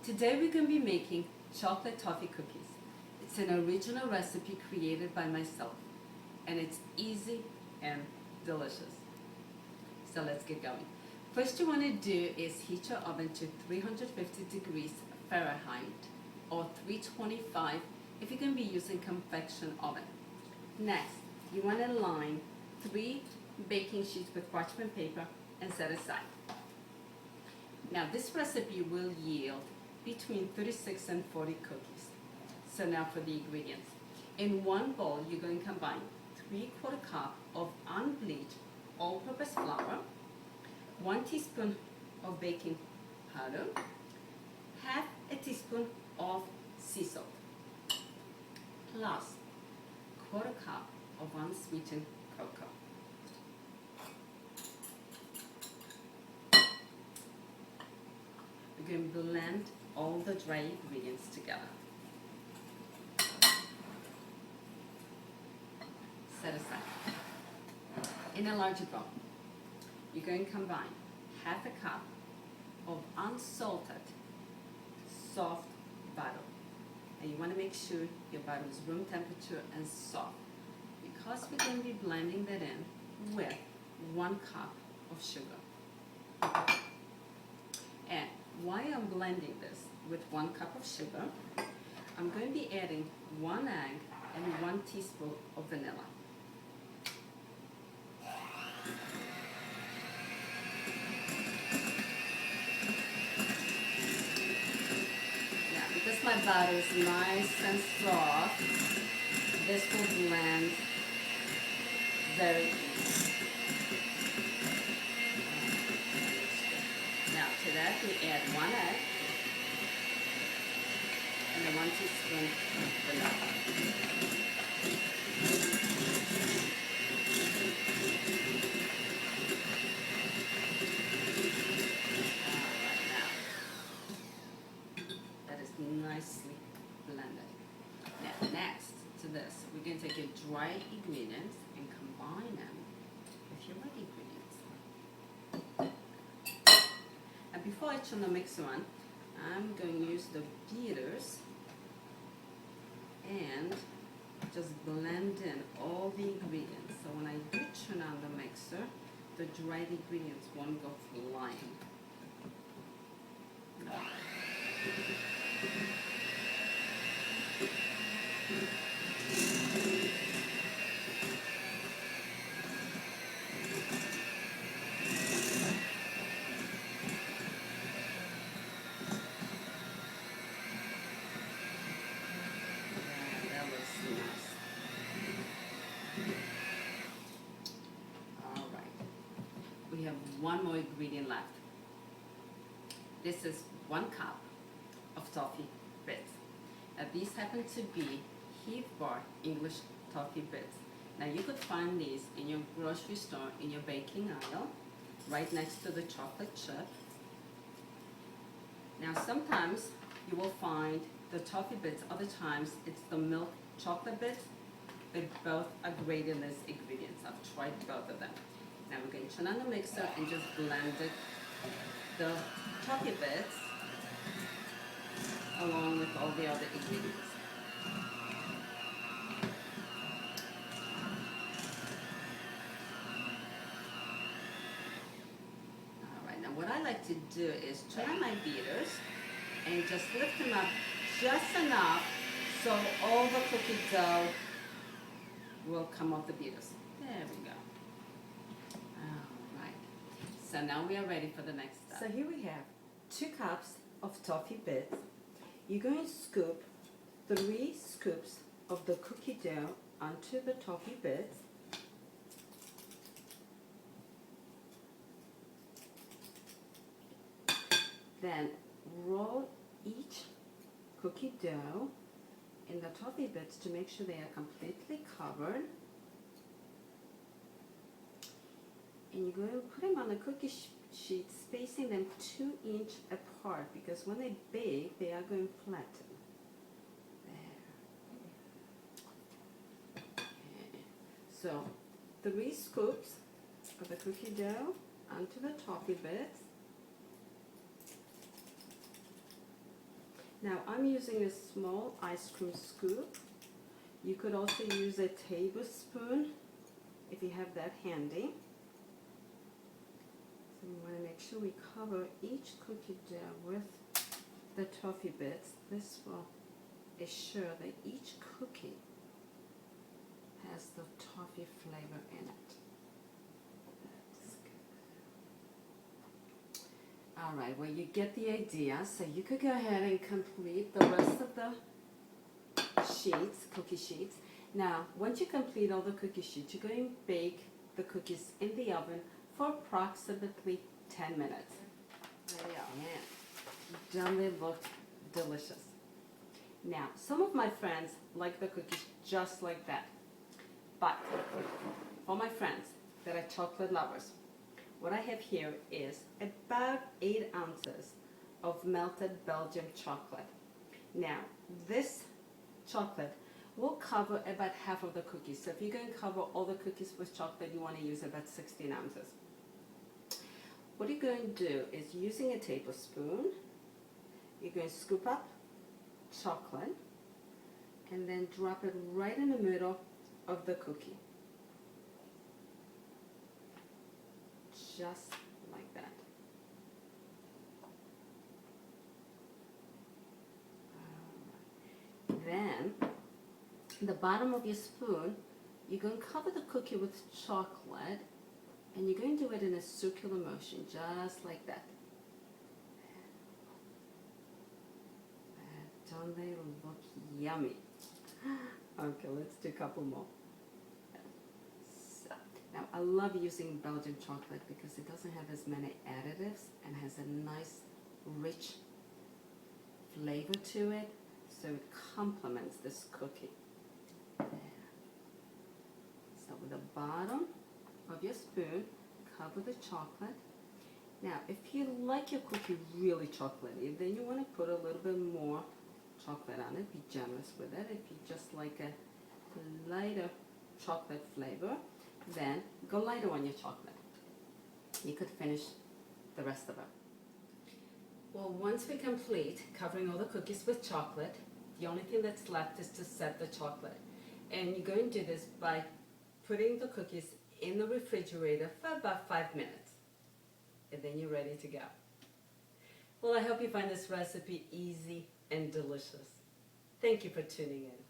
Today we're going to be making chocolate toffee cookies. It's an original recipe created by myself, and it's easy and delicious. So let's get going. First you want to do is heat your oven to 350 degrees Fahrenheit or 325 if you're going to be using convection oven. Next, you want to line 3 baking sheets with parchment paper and set aside. Now this recipe will yield between 36 and 40 cookies. So now for the ingredients. In one bowl, you're going to combine 3/4 cup of unbleached all-purpose flour, 1 teaspoon of baking powder, half a teaspoon of sea salt, plus 1/4 cup of unsweetened cocoa. We're going to blend all the dry ingredients together. Set aside. In a larger bowl, you're going to combine half a cup of unsalted soft butter. And you want to make sure your butter is room temperature and soft, because we're going to be blending that in with 1 cup of sugar. And while I'm blending this with 1 cup of sugar, I'm going to be adding 1 egg and 1 teaspoon of vanilla. Now, because my butter is nice and soft, this will blend very easy. Now to that we add 1 egg and then 1 teaspoon of vanilla. Alright, now that is nicely blended. Now next to this, we're going to take your dry ingredients and combine them with your wet ingredients. And before I turn the mixer on, I'm going to use the beaters and just blend in all the ingredients. So when I do turn on the mixer, the dried ingredients won't go flying. That looks nice. All right. We have one more ingredient left. This is 1 cup of toffee bits. Now these happen to be Heath Bar English Toffee bits. Now you could find these in your grocery store in your baking aisle, right next to the chocolate chip. Now sometimes you will find the toffee bits, other times it's the milk chocolate bits. They both are great in these ingredients. I've tried both of them. Now we're going to turn on the mixer and just blend it, the toffee bits along with all the other ingredients. Alright, now what I like to do is turn on my beaters and just lift them up just enough so all the cookie dough will come off the beaters. There we go. Alright, so now we are ready for the next step. So here we have 2 cups of toffee bits. You're going to scoop 3 scoops of the cookie dough onto the toffee bits. Then roll each cookie dough in the toffee bits to make sure they are completely covered. And you're going to put them on the cookie sheet, spacing them 2 inches apart, because when they bake, they are going to flatten. There. Okay. So 3 scoops of the cookie dough onto the toffee bits. Now I'm using a small ice cream scoop. You could also use a tablespoon if you have that handy. So we want to make sure we cover each cookie dough with the toffee bits. This will ensure that each cookie has the toffee flavor in it. That's good. All right, well, you get the idea. So you could go ahead and complete the rest of the sheets, cookie sheets. Now, once you complete all the cookie sheets, you're going to bake the cookies in the oven for approximately 10 minutes. There they are, man. Don't they look delicious? Now, some of my friends like the cookies just like that. But for my friends that are chocolate lovers, what I have here is about 8 ounces of melted Belgian chocolate. Now, this chocolate will cover about half of the cookies. So if you're going to cover all the cookies with chocolate, you want to use about 16 ounces. What you're going to do is, using a tablespoon, you're going to scoop up chocolate and then drop it right in the middle of the cookie. Just like that. Then, the bottom of your spoon, you're going to cover the cookie with chocolate, and you're going to do it in a circular motion, just like that. Don't they look yummy? Okay, let's do a couple more. So, now, I love using Belgian chocolate because it doesn't have as many additives and has a nice, rich flavor to it, so it complements this cookie. There. So with the bottom of your spoon, cover the chocolate. Now, if you like your cookie really chocolatey, then you want to put a little bit more chocolate on it. Be generous with it. If you just like a lighter chocolate flavor, then go lighter on your chocolate. You could finish the rest of it. Well, once we complete covering all the cookies with chocolate, the only thing that's left is to set the chocolate. And you're going to do this by putting the cookies in the refrigerator for about 5 minutes. And then you're ready to go. Well, I hope you find this recipe easy and delicious. Thank you for tuning in.